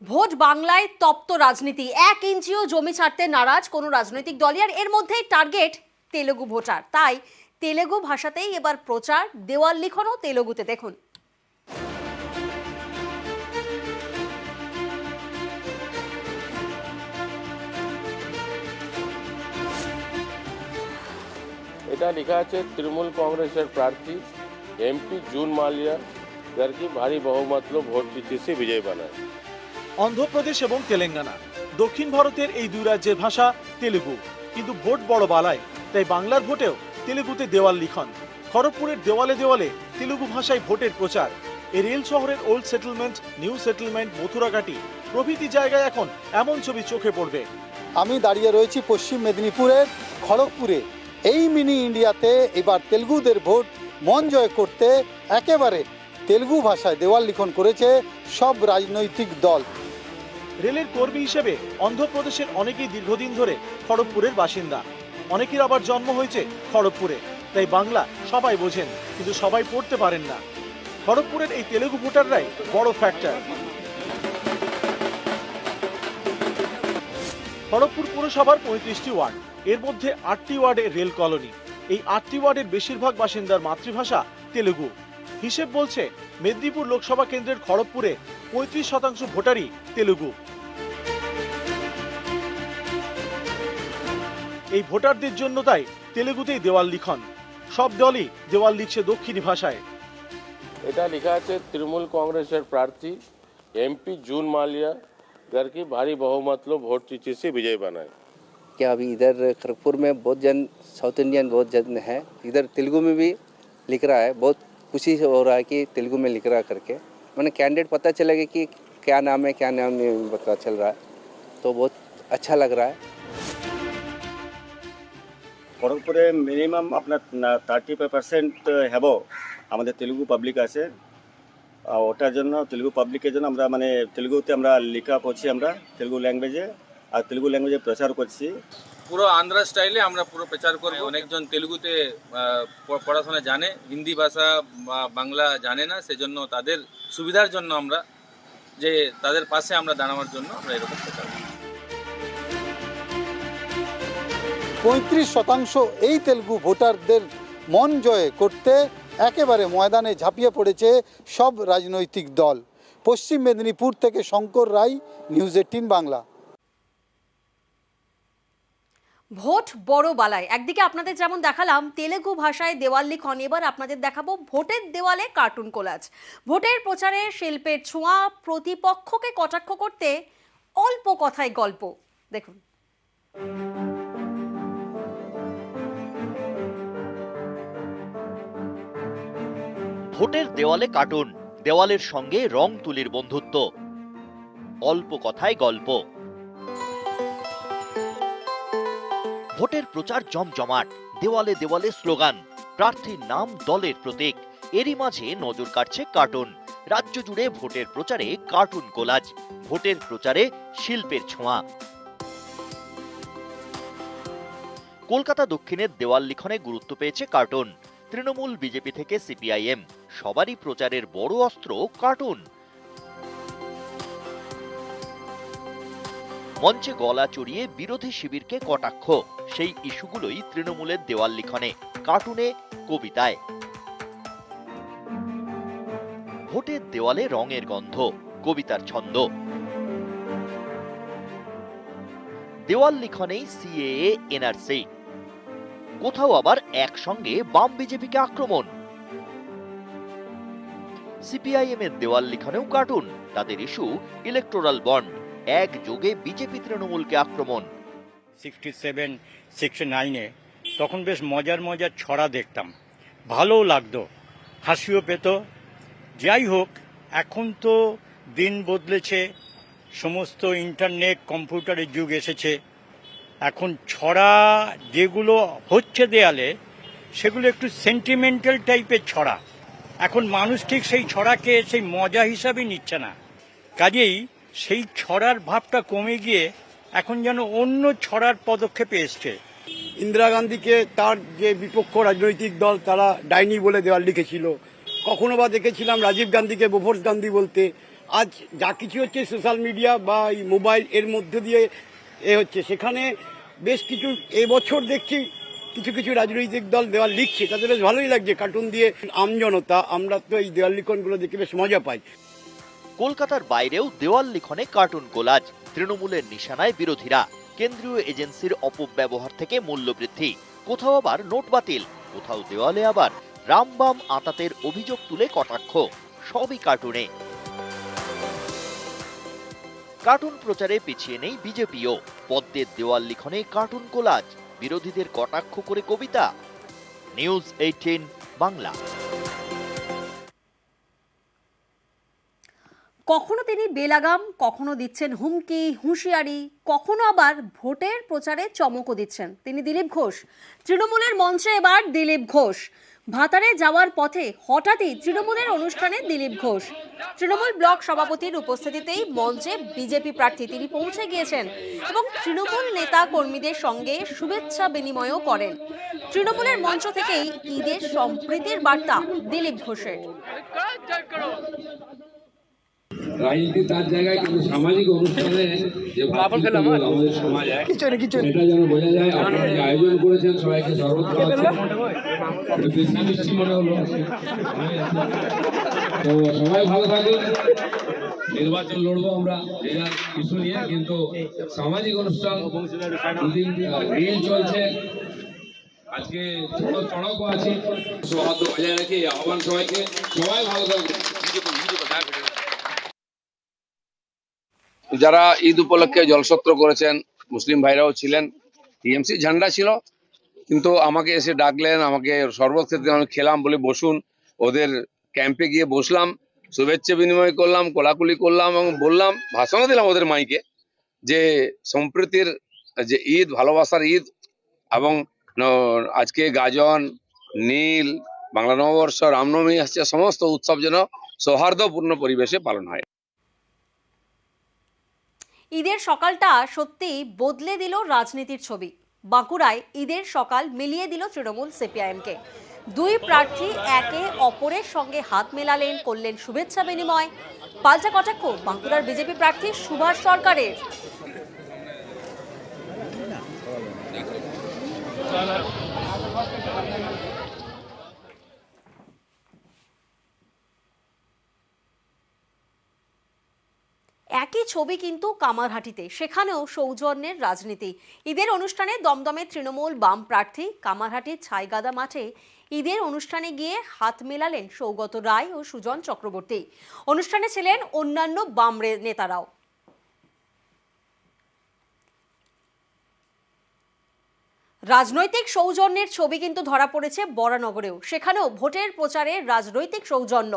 Vote বাংলায় তপ্ত রাজনীতি, 1 ইঞ্চিও জমি ছাড়তে নারাজ কোনো রাজনৈতিক দলই। আর এর মধ্যেই টার্গেট তেলেগু ভোটার, তাই তেলেগু ভাষাতেই এবার প্রচার, দেওয়াল লিখনও তেলেগুতে। দেখুন। এটা লেখা আছে তৃণমূল কংগ্রেসের প্রার্থী এমপি জুন মালিয়া যাকে ভারী বহুমত ভোট জিতে বিজয় বানায়। অন্ধ্রপ্রদেশ এবং তেলেঙ্গানা, দক্ষিণ ভারতের এই দুই রাজ্যের ভাষা তেলেগু, কিন্তু ভোট বড় বালায়, তাই বাংলার ভোটেও তেলেগুতে দেওয়াল লিখন। খড়গপুরের দেওয়ালে দেওয়ালে তেলেগু ভাষায় ভোটের প্রচার। এই রেল শহরের ওল্ড সেটেলমেন্ট, নিউ সেটেলমেন্ট, মথুরাঘাটি প্রভৃতি জায়গায় এখন এমন ছবি চোখে পড়বে। আমি দাঁড়িয়ে রয়েছি পশ্চিম মেদিনীপুরের খড়গপুরে। এই মিনি ইন্ডিয়াতে এবার তেলুগুদের ভোট মন জয় করতে একেবারে তেলুগু ভাষায় দেওয়াল লিখন করেছে সব রাজনৈতিক দল। রেলের কর্মী হিসেবে অন্ধ্রপ্রদেশের অনেকেই দীর্ঘদিন ধরে খড়গপুরের বাসিন্দা, অনেকের আবার জন্ম হয়েছে খড়গপুরে, তাই বাংলা সবাই বোঝেন, কিন্তু সবাই পড়তে পারেন না। খড়গপুরের এই তেলুগু ভোটাররাই বড় ফ্যাক্টর। খড়গপুর পুরসভার 35টি ওয়ার্ড, এর মধ্যে 8টি ওয়ার্ডে রেল কলোনি। এই 8টি ওয়ার্ডের বেশিরভাগ বাসিন্দার মাতৃভাষা তেলুগু। হিসেব বলছে মেদিনীপুর লোকসভা কেন্দ্রের খড়গপুরে 35% ভোটারই তেলুগু। এই ভোটারদের জন্য তাই তেলুগুতেই দেওয়াল লিখন। সব দলই দেওয়াল লিখছে দক্ষিণী ভাষায়। এটা লেখা আছে তৃণমূল কংগ্রেসের প্রার্থী এমপি জুন मालिया যাকে ভারী বহুমত ভোট জিতে বিজয় বানায়। क्या अभी इधर खड़गपुर में बहुत जन साउथ इंडियन बहुत जन है, इधर तेलुगु में भी लिख रहा है। बहुत खुशी हो रहा है कि तेलुगु में लिख रहा है करके, मैंने कैंडिडेट पता चलेगा कि क्या नाम है, क्या नाम नहीं पता चल रहा है, तो बहुत अच्छा लग रहा है। খড়গপুরে মিনিমাম আপনার 35% হ্যাভ আমাদের তেলুগু পাবলিক আছে। ওটার জন্য তেলুগু পাবলিকের জন্য আমরা মানে তেলুগুতে আমরা লেখা করছি, আমরা তেলুগু ল্যাঙ্গুয়েজে, আর তেলুগু ল্যাঙ্গুয়েজে প্রচার করছি। পুরো আন্ধ্রা স্টাইলে আমরা পুরো প্রচার করব। অনেকজন তেলুগুতে পড়াশোনা জানে, হিন্দি ভাষা বা বাংলা জানে না, সেজন্য তাদের সুবিধার জন্য আমরা যে তাদের পাশে আমরা দাঁড়ানোর জন্য আমরা এরকম প্রচার করি। 35% এই তেলুগু ভোটারদের মন জয় করতে একেবারে ময়দানে ঝাঁপিয়ে পড়েছে সব রাজনৈতিক দল। পশ্চিম মেদিনীপুর থেকে শঙ্কর রায়, নিউজ 18 বাংলা। ভোট বড় বালায়, একদিকে আপনাদের যেমন দেখালাম তেলেগু ভাষায় দেওয়াল লিখন, এবার আপনাদের দেখাবো ভোটের দেওয়ালে কার্টুন কোলাজ। ভোটের প্রচারে শিল্পের ছোঁয়া, প্রতিপক্ষকে কটাক্ষ করতে অল্প কথায় গল্প। দেখুন। ভোটের দেওয়ালে কার্টুন, দেওয়ালের সঙ্গে রং তুলির বন্ধুত্ব, অল্প কথায় গল্প। ভোটের প্রচার জমজমাট, দেওয়ালে দেওয়ালে স্লোগান, প্রার্থীর নাম, দলের প্রতীক। এরই মাঝে নজর কাটছে কার্টুন। রাজ্য জুড়ে ভোটের প্রচারে কার্টুন কোলাজ, ভোটের প্রচারে শিল্পের ছোঁয়া। কলকাতা দক্ষিণের দেওয়াল লিখনে গুরুত্ব পেয়েছে কার্টুন। তৃণমূল, বিজেপি থেকে সিপিআইএম, সবারই প্রচারের বড় অস্ত্র কার্টুন। মঞ্চে গলা চড়িয়ে বিরোধী শিবিরকে কটাক্ষ, সেই ইস্যুগুলোই তৃণমূলের দেওয়াল লিখনে, কার্টুনে, কবিতায়। ভোটের দেওয়ালে রঙের গন্ধ, কবিতার ছন্দ। দেওয়াল লিখনেই সিএএ, এনআরসি, কোথাও আবার একসঙ্গে বাম বিজেপিকে আক্রমণ। সিপিআইএম এর দেওয়াল লিখনেও কার্টুন, তাদের ইস্যু ইলেকটোরাল বন্ড, একযোগে বিজেপি তৃণমূলকে আক্রমণ। 67, 69-এ তখন বেশ মজার মজার ছড়া দেখতাম, ভালোও লাগতো, হাসিও পেত। যাই হোক, এখন তো দিন বদলেছে, সমস্ত ইন্টারনেট কম্পিউটারের যুগ এসেছে। এখন ছড়া যেগুলো হচ্ছে দেয়ালে, সেগুলো একটু সেন্টিমেন্টাল টাইপের ছড়া। এখন মানুষ ঠিক সেই ছড়াকে সেই মজা হিসাবে নিচ্ছে না, কাজেই সেই ছড়ার ভাবটা কমে গিয়ে এখন যেন অন্য ছড়ার পদক্ষেপে এসছে। ইন্দিরা গান্ধীকে তার যে বিপক্ষ রাজনৈতিক দল তারা ডাইনি বলে দেওয়াল লিখেছিল, কখনো বা দেখেছিলাম রাজীব গান্ধীকে বোফোর্স গান্ধী বলতে, আজ যা কিছু হচ্ছে সোশ্যাল মিডিয়া বা এই মোবাইল এর মধ্যে দিয়ে হচ্ছে, সেখানে বেশ কিছু এবছর দেখছি কিছু কিছু রাজনৈতিক দল দেওয়াল লিখছে, তাদের বেশ ভালোই লাগছে কার্টুন দিয়ে। আমজনতা আমরা তো এই দেওয়াল লিখনগুলো দেখে বেশ মজা পাই। কলকাতার বাইরেও দেওয়াল লিখনে কার্টুন কোলাজ। তৃণমূলের নিশানায় বিরোধীরা। কেন্দ্রীয় এজেন্সির অপব্যবহার থেকে মূল্যবৃদ্ধি, কোথাও আবার নোট বাতিল, কোথাও দেওয়ালে আবার রামবাম আঁতাতের অভিযোগ তুলে কটাক্ষ, সবই কার্টুনে। কার্টুন প্রচারে পিছিয়ে নেই বিজেপিও। পদ্মের দেওয়াল লিখনে কার্টুন কোলাজ, বিরোধীদের কটাক্ষ করে কবিতা। নিউজ 18 বাংলা। কখনো তিনি বেলাগাম, কখনো দিচ্ছেন হুমকি, হুঁশিয়ারি, কখনো আবার ভোটের প্রচারে চমকও দিচ্ছেন। তিনি দিলীপ ঘোষ। তৃণমূলের মঞ্চে এবার দিলীপ ঘোষ। ভাতারে যাওয়ার পথে হঠাৎই তৃণমূলের অনুষ্ঠানে দিলীপ ঘোষ। তৃণমূল ব্লক সভাপতির উপস্থিতিতেই মঞ্চে বিজেপি প্রার্থী তিনি পৌঁছে গিয়েছেন এবং তৃণমূল নেতা কর্মীদের সঙ্গে শুভেচ্ছা বিনিময়ও করেন। তৃণমূলের মঞ্চ থেকেই ঈদের সম্প্রীতির বার্তা দিলীপ ঘোষের। রাজনীতি তার জায়গায়, কিন্তু সামাজিক অনুষ্ঠানে যে আমাদের সমাজ সেটা যেন বোঝা যায়। আপনারা যে আয়োজন করেছেন সবাইকে শরবত খাওয়াচ্ছেন, বেশি মিষ্টি মনে হলো। তো সবাই ভালো থাকুন। নির্বাচন লড়বো আমরা যেটা কিছু নিয়ে, কিন্তু সামাজিক অনুষ্ঠান দুদিন রিল চলছে। আজকে ছোট চড়কও আছে। সৌহার্দ্য বজায় রেখে আহ্বান সবাইকে, সবাই ভালো থাকুন। যারা ঈদ উপলক্ষে জলসত্র করেছেন, মুসলিম ভাইরাও ছিলেন, টিএমসি ঝান্ডা ছিল, কিন্তু আমাকে এসে ডাকলেন, আমাকে শরবত খেতে আমি খেলাম, বলে বসুন। ওদের ক্যাম্পে গিয়ে বসলাম, শুভেচ্ছা বিনিময় করলাম, কোলাকুলি করলাম এবং বললাম, ভাষণও দিলাম ওদের মাইকে, যে সম্প্রীতির যে ঈদ, ভালোবাসার ঈদ, এবং আজকে গাজন, নীল, বাংলা নববর্ষ, রামনবমী আসছে, সমস্ত উৎসব যেন সৌহার্দ্যপূর্ণ পরিবেশে পালন হয়। ঈদের সকালটা সত্যি বদলে দিল রাজনীতির ছবি। বাঁকুড়ায় ঈদের সকাল মিলিয়ে দিল তৃণমূল সিপিআইএমকে। দুই প্রার্থী একে অপরের সঙ্গে হাত মেলালেন, করলেন শুভেচ্ছা বিনিময়। পাল্টা কটাক্ষ বাঁকুড়ার বিজেপি প্রার্থী সুভাষ সরকারের। একই ছবি কিন্তু কামারহাটিতে, সেখানেও সৌজন্যের রাজনীতি। ঈদের অনুষ্ঠানে দমদমে তৃণমূল বাম প্রার্থী কামারহাটির ছাইগাদা মাঠে ঈদের অনুষ্ঠানে গিয়ে হাত মেলালেন সৌগত রায় ও সুজন চক্রবর্তী। অনুষ্ঠানে ছিলেন অন্যান্য বাম নেতারাও। রাজনৈতিক সৌজন্যের ছবি কিন্তু ধরা পড়েছে বরানগরেও। সেখানেও ভোটের প্রচারে রাজনৈতিক সৌজন্য।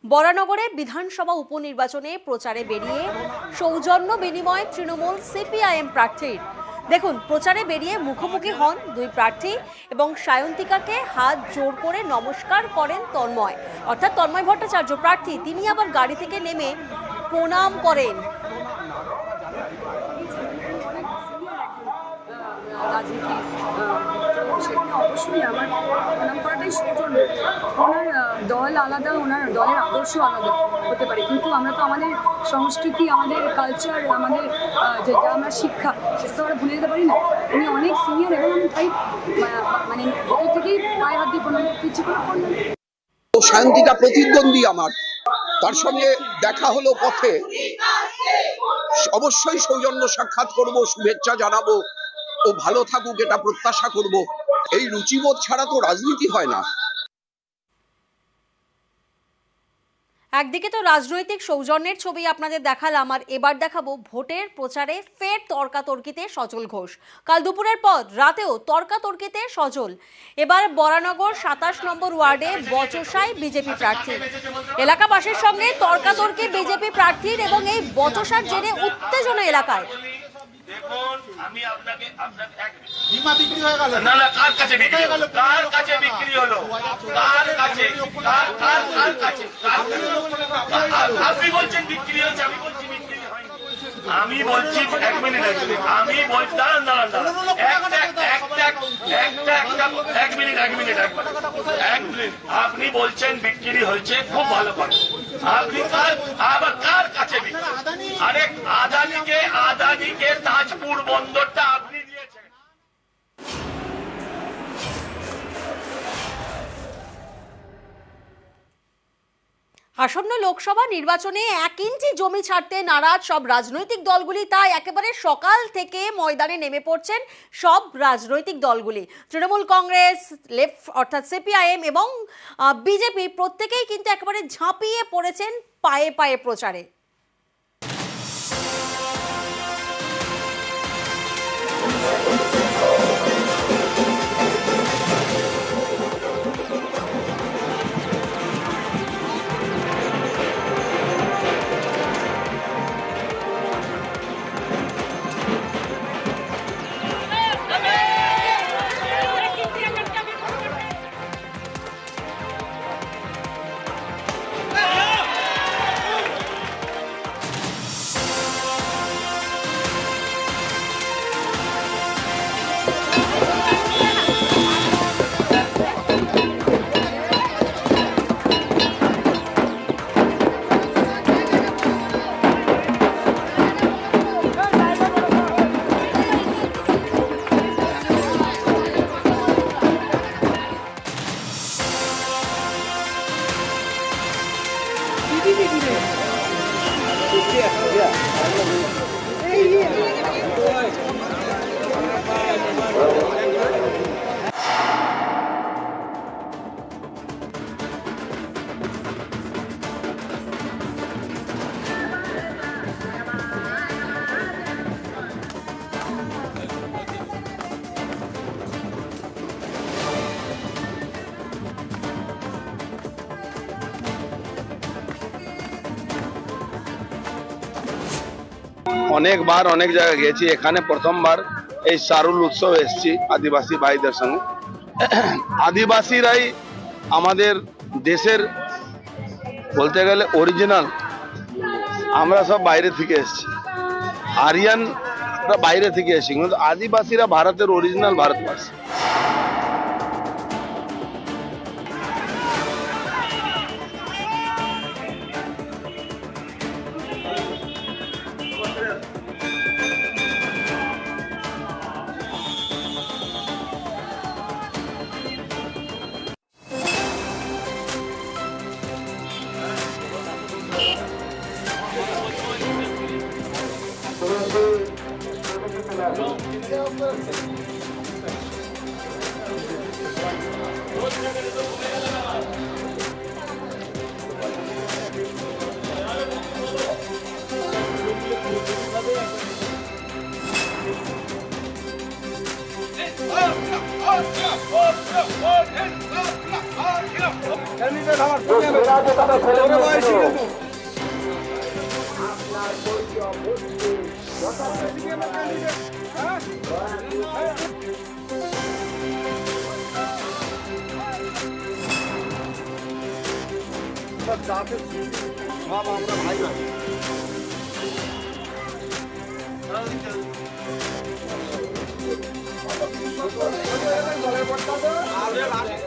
বরানগরে বিধানসভা উপনির্বাচনে প্রচারে বেরিয়ে সৌজন্য বিনিময় তৃণমূল সিপিআইএম প্রার্থীর। দেখুন, প্রচারে বেরিয়ে মুখোমুখি হন দুই প্রার্থী এবং সায়ন্তিকাকে হাত জোর করে নমস্কার করেন তন্ময়, অর্থাৎ তন্ময় ভট্টাচার্য প্রার্থী। তিনি আবার গাড়ি থেকে নেমে প্রণাম করেন। রাজনীতি সেখানে অবশ্যই আমার প্রণাম করাটাই সৌজন্য। ওনার দল আলাদা, ওনার দলের আদর্শ আলাদা হতে পারে, কিন্তু আমরা তো আমাদের সংস্কৃতি, আমাদের কালচার, আমাদের যেটা আমরা শিক্ষা, সেটা তো আমরা ভুলে যেতে পারি না। উনি অনেক সিনিয়র এবং আমি তাই মানে ভেতর থেকেই পায়ে হাত দিয়ে প্রণাম করতে ইচ্ছে করে করলাম। সায়ন্তিকা প্রতিদ্বন্দ্বী আমার, তার সঙ্গে দেখা হলো পথে, অবশ্যই সৌজন্য সাক্ষাৎ করব, শুভেচ্ছা জানাবো, ও ভালো থাকুক এটা প্রত্যাশা করব। এই রুচিবোধ ছাড়া তো রাজনীতি হয় না। একদিকে তো রাজনৈতিক সৌজন্যের ছবি আপনাদের দেখালাম, আর এবার দেখাবো ভোটের প্রচারে ফের তর্কাতর্কিতে সজল ঘোষ। কাল দুপুরের পর রাতেও তর্কাতর্কিতে সজল। এবার বরানগর 27 নম্বর ওয়ার্ডে বচসায় বিজেপি প্রার্থী। এলাকাবাসীর সঙ্গে তর্কাতর্কি বিজেপি প্রার্থীর এবং এই বচসার জেরে উত্তেজনা এলাকায়। দেখুন, আমি আপনাকে বীমা বিক্রি হয়ে গেল না, না, কার কাছে বিক্রি হলো? কার কাছে বিক্রি হলো? কার কাছে? কার কাছে? আপনি বলছেন বিক্রি হয়েছে, আমি বলছি বিক্রি হয়নি। আমি বলছি, এক মিনিট, আমি বলছি, দাঁড়ান, এক মিনিট, আপনি বলছেন বিক্রি হয়েছে, খুব ভালো কথা। আপনি আবার কার কাছে আরে আদানিকে তাজপুর বন্দরটা আপনি দিয়েছেন। আসন্ন লোকসভা নির্বাচনে 1 ইঞ্চি জমি ছাড়তে নারাজ সব রাজনৈতিক দলগুলি, তাই একেবারে সকাল থেকে ময়দানে নেমে পড়ছেন সব রাজনৈতিক দলগুলি। তৃণমূল কংগ্রেস, লেফট অর্থাৎ সিপিআইএম এবং বিজেপি প্রত্যেকেই কিন্তু একেবারে ঝাঁপিয়ে পড়েছেন পায়ে পায়ে প্রচারে। অনেকবার অনেক জায়গায় গেছি, এখানে প্রথমবার এই সারুল উৎসব এসেছি আদিবাসী ভাইদের সঙ্গে। আদিবাসীরাই আমাদের দেশের বলতে গেলে অরিজিনাল। আমরা সব বাইরে থেকে এসেছি, আরিয়ানরা বাইরে থেকে এসেছি, কিন্তু আদিবাসীরা ভারতের অরিজিনাল ভারতবাসী। সব আমরা ভাই ভাই।